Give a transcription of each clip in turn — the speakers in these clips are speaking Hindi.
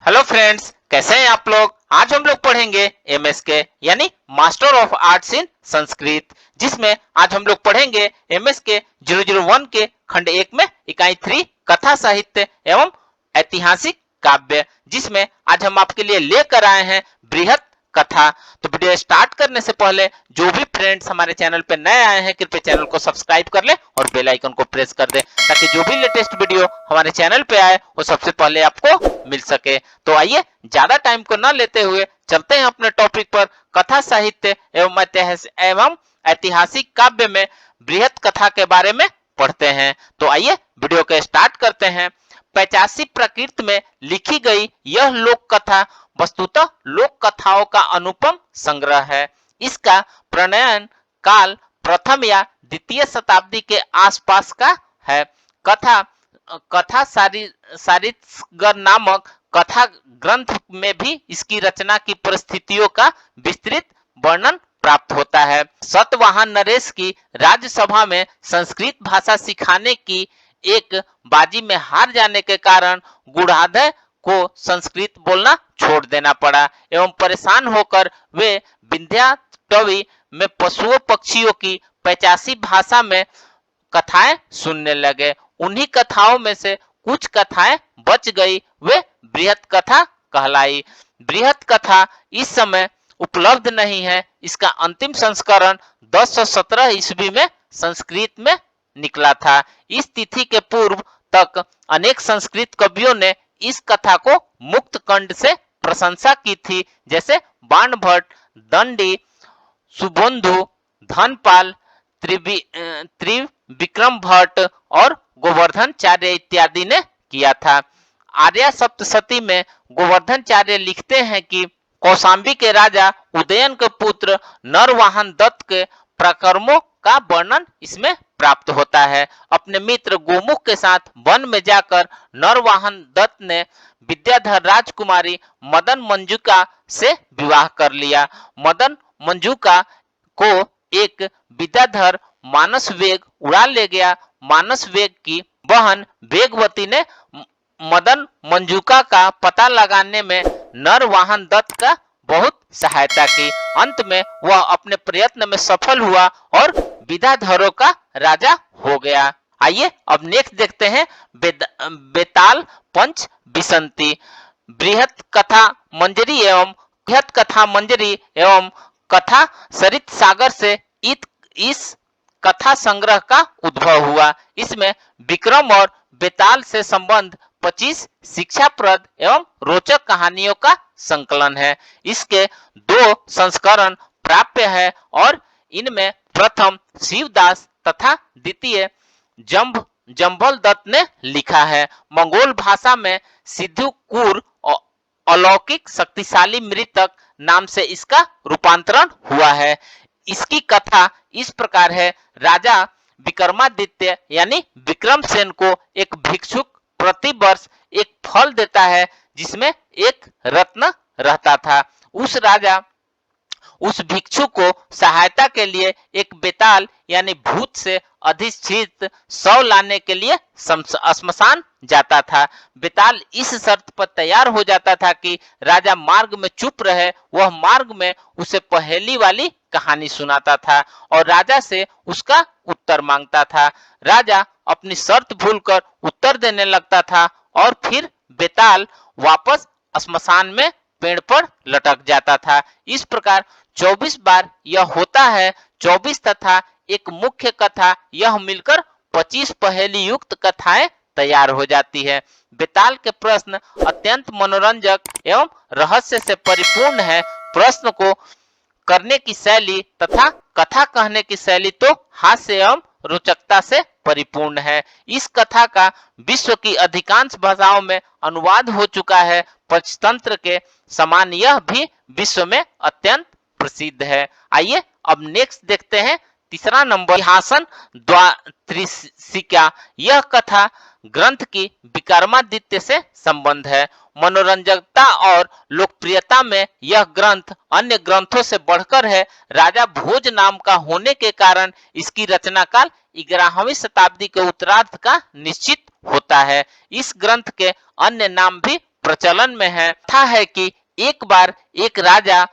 हेलो फ्रेंड्स, कैसे हैं आप लोग। आज हम लोग पढ़ेंगे एमएसके यानी मास्टर ऑफ आर्ट्स इन संस्कृत, जिसमें आज हम लोग पढ़ेंगे एमएसके 001 के खंड 1 में इकाई 3 कथा साहित्य एवं ऐतिहासिक काव्य, जिसमें आज हम आपके लिए लेकर आए हैं बृहत कथा। तो वीडियो स्टार्ट करने से पहले जो भी फ्रेंड्स हमारे चैनल पे नए आए हैं कृपया चैनल को सब्सक्राइब कर ले और बेल आइकन को प्रेस कर दे, ताकि जो भी लेटेस्ट वीडियो हमारे चैनल पे आए वो सबसे पहले आपको मिल सके। तो आइए ज्यादा टाइम को न लेते हुए चलते हैं अपने टॉपिक पर। कथा साहित्य एवं ऐतिहासिक काव्य में बृहत कथा के बारे में पढ़ते हैं। तो आइए वीडियो को स्टार्ट करते हैं। 85 प्रकृत में लिखी गई यह लोक कथा वस्तुतः लोक कथाओं का अनुपम संग्रह है। इसका प्रणयन काल प्रथम या द्वितीय शताब्दी के आसपास का है। कथा सारित्सगर नामक कथा ग्रंथ में भी इसकी रचना की परिस्थितियों का विस्तृत वर्णन प्राप्त होता है। सतवाहन नरेश की राज्यसभा में संस्कृत भाषा सिखाने की एक बाजी में हार जाने के कारण गुणाधय को संस्कृत बोलना छोड़ देना पड़ा एवं परेशान होकर वे विंध्याटवी में पशुओं पक्षियों की 85 भाषा में कथाएं सुनने लगे। उन्हीं कथाओं में से कुछ कथाएं बच गई, वे बृहत कथा कहलाई। बृहत कथा इस समय उपलब्ध नहीं है। इसका अंतिम संस्करण 1017 ईस्वी में संस्कृत में निकला था। इस तिथि के पूर्व तक अनेक संस्कृत कवियों ने इस कथा को मुक्त कंठ से प्रशंसा की थी, जैसे बाणभट्ट, दंडी, सुबोधु, धनपाल, त्रिविक्रम भट्ट और गोवर्धनचार्य इत्यादि ने किया था। आर्या सप्तशती में गोवर्धनचार्य लिखते हैं कि कौशाम्बी के राजा उदयन के पुत्र नरवाहन दत्त के प्रकर्मों का वर्णन इसमें प्राप्त होता है। अपने मित्र गोमुख के साथ वन में जाकर नरवाहन दत्त ने विद्याधर राजकुमारी मदन मंजुका से विवाह कर लिया। मदन मंजुका को एक विद्याधर मानस वेग उड़ा ले गया। मानस वेग की बहन वेगवती ने मदन मंजुका का पता लगाने में नरवाहन दत्त का बहुत सहायता की। अंत में वह अपने प्रयत्न में सफल हुआ और विद्याधरों का राजा हो गया। आइए अब नेक्स्ट देखते हैं बेताल पंच बिसंती। बृहत कथा मंजरी एवं कथा सरित सागर से इस कथा संग्रह का उद्भव हुआ। इसमें विक्रम और बेताल से संबंध 25 शिक्षाप्रद एवं रोचक कहानियों का संकलन है। इसके 2 संस्करण प्राप्य है और इनमें प्रथम शिवदास तथा द्वितीय जंभल दत्त ने लिखा है। मंगोल भाषा में सिद्धूकुर अलौकिक शक्तिशाली मृतक नाम से इसका रूपांतरण हुआ है। इसकी कथा इस प्रकार है। राजा विक्रमादित्य यानी विक्रमसेन को एक भिक्षुक प्रति वर्ष एक फल देता है जिसमें एक रत्न रहता था। उस भिक्षु को सहायता के लिए एक बेताल यानी भूत से अधिष्ठित शव लाने के लिए श्मशान जाता था। बेताल इस शर्त पर तैयार हो जाता था कि राजा मार्ग में चुप रहे। वह मार्ग में उसे पहेली वाली कहानी सुनाता था और राजा से उसका उत्तर मांगता था। राजा अपनी शर्त भूलकर उत्तर देने लगता था और फिर बेताल वापस श्मशान में पेड़ पर लटक जाता था। इस प्रकार 24 बार यह होता है। 24 तथा एक मुख्य कथा यह मिलकर 25 पहेली युक्त कथाएं तैयार हो जाती है। बेताल के प्रश्न अत्यंत मनोरंजक एवं रहस्य से परिपूर्ण है। प्रश्न को करने की शैली तथा कथा कहने की शैली तो हास्य एवं रोचकता से परिपूर्ण है। इस कथा का विश्व की अधिकांश भाषाओं में अनुवाद हो चुका है। पंचतंत्र के समान यह भी विश्व में अत्यंत प्रसिद्ध है। आइए अब नेक्स्ट देखते हैं तीसरा नंबर सिंहासन द्वात्रिशिका। यह कथा ग्रंथ की विक्रमादित्य से संबंध है। मनोरंजकता और लोकप्रियता में यह ग्रंथ अन्य ग्रंथों से बढ़कर है। राजा भोज नाम का होने के कारण इसकी रचना काल 11वीं शताब्दी के उत्तरार्ध का निश्चित होता है। इस ग्रंथ के अन्य नाम भी प्रचलन में है। कथा है कि एक बार एक राजा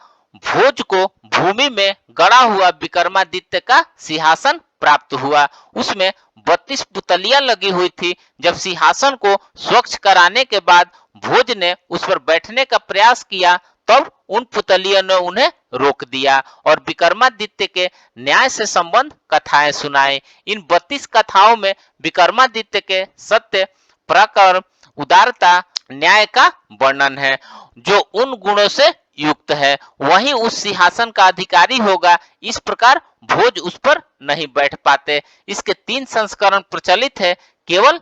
भोज को भूमि में गड़ा हुआ विक्रमादित्य का सिंहासन प्राप्त हुआ। उसमें 32 पुतलियां लगी हुई थी। जब सिंहासन को स्वच्छ कराने के बाद भोज ने उस पर बैठने का प्रयास किया, तब उन पुतलियों ने उन्हें रोक दिया और विक्रमादित्य के न्याय से संबंध कथाएं सुनाई। इन 32 कथाओं में विक्रमादित्य के सत्य, पराक्रम, उदारता, न्याय का वर्णन है, जो उन गुणों से युक्त है। वही उस सिंहासन का अधिकारी होगा। इस प्रकार भोज उस पर नहीं बैठ पाते। इसके 3 संस्करण प्रचलित है, केवल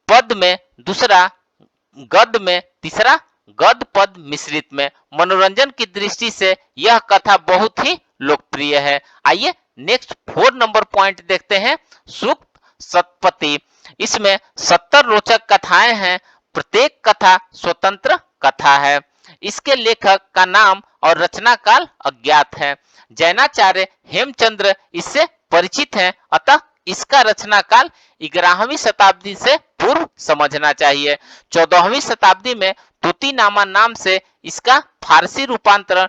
पद में, दूसरा गद में, तीसरा गद पद मिश्रित में। मनोरंजन की दृष्टि से यह कथा बहुत ही लोकप्रिय है। आइए नेक्स्ट 4 नंबर पॉइंट देखते हैं, सूक्त सतपति। इसमें 70 रोचक कथाएं हैं। प्रत्येक कथा स्वतंत्र कथा है। इसके लेखक का नाम और रचना काल अज्ञात है। जैनाचार्य हेमचंद्र इससे परिचित हैं, अतः इसका रचना काल 11वीं शताब्दी से पूर्व समझना चाहिए। 14वीं शताब्दी में तुतीनामा नाम से इसका फारसी रूपांतरण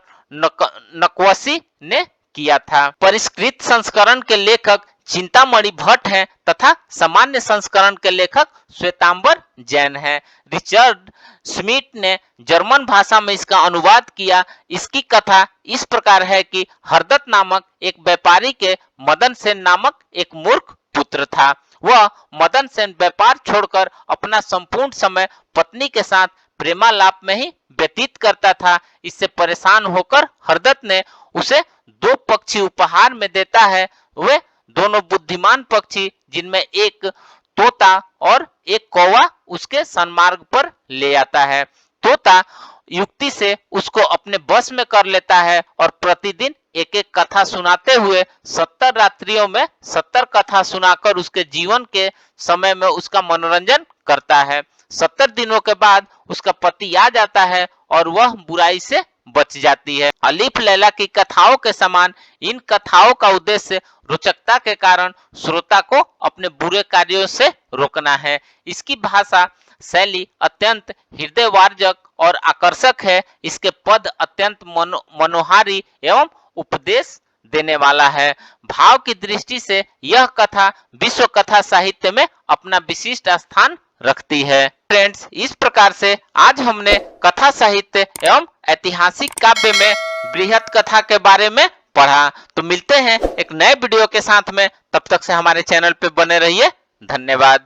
नकवसी ने किया था। परिष्कृत संस्करण के लेखक चिंतामणि भट्ट हैं तथा सामान्य संस्करण के लेखक श्वेतांबर जैन हैं। रिचर्ड स्मिथ ने जर्मन भाषा में इसका अनुवाद किया। इसकी कथा इस प्रकार है कि हरदत्त नामक एक व्यापारी के मदन सेन नामक एक मूर्ख पुत्र था। वह मदन सेन व्यापार छोड़कर अपना संपूर्ण समय पत्नी के साथ प्रेमालाप में ही व्यतीत करता था। इससे परेशान होकर हरदत्त ने उसे 2 पक्षी उपहार में देता है। वे दोनों बुद्धिमान पक्षी, जिनमें एक तोता और एक कौवा, उसके सन्मार्ग पर ले आता है। तोता युक्ति से उसको अपने बस में कर लेता है और प्रतिदिन एक एक कथा सुनाते हुए 70 रात्रियों में 70 कथा सुनाकर उसके जीवन के समय में उसका मनोरंजन करता है। 70 दिनों के बाद उसका पति आ जाता है और वह बुराई से बच जाती है। अलीफ लैला की कथाओं के समान इन कथाओं का उद्देश्य रोचकता के कारण श्रोता को अपने बुरे कार्यों से रोकना है। इसकी भाषा शैली अत्यंत हृदयवार्जक और आकर्षक है। इसके पद अत्यंत मनोहारी एवं उपदेश देने वाला है। भाव की दृष्टि से यह कथा विश्व कथा साहित्य में अपना विशिष्ट स्थान रखती है। फ्रेंड्स, इस प्रकार से आज हमने कथा साहित्य एवं ऐतिहासिक काव्य में बृहत कथा के बारे में पढ़ा। तो मिलते हैं एक नए वीडियो के साथ में, तब तक से हमारे चैनल पे बने रहिए। धन्यवाद।